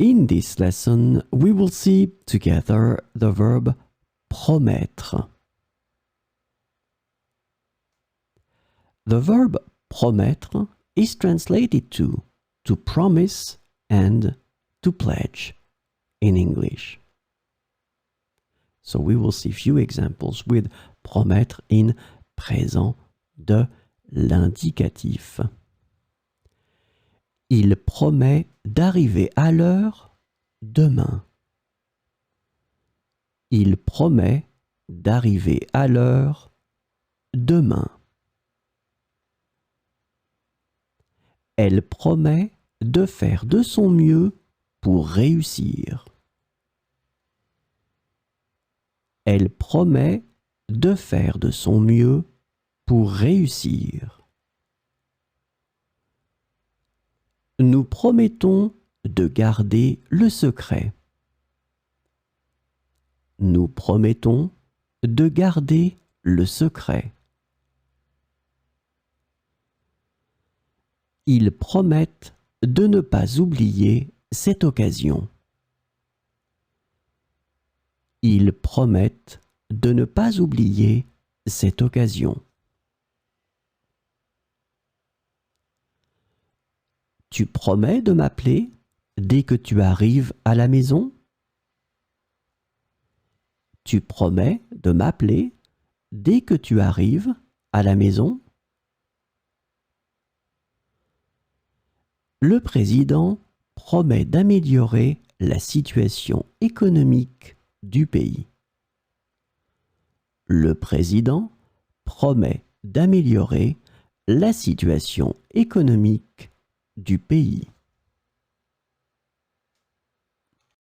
In this lesson, we will see together the verb promettre. The verb promettre is translated to promise and to pledge in English. So we will see few examples with promettre in présent de l'indicatif. Il promet d'arriver à l'heure demain. Il promet d'arriver à l'heure demain. Elle promet de faire de son mieux pour réussir. Elle promet de faire de son mieux pour réussir. Nous promettons de garder le secret. Nous promettons de garder le secret. Ils promettent de ne pas oublier cette occasion. Ils promettent de ne pas oublier cette occasion. Tu promets de m'appeler dès que tu arrives à la maison? Tu promets de m'appeler dès que tu arrives à la maison? Le président promet d'améliorer la situation économique du pays. Le président promet d'améliorer la situation économique du pays.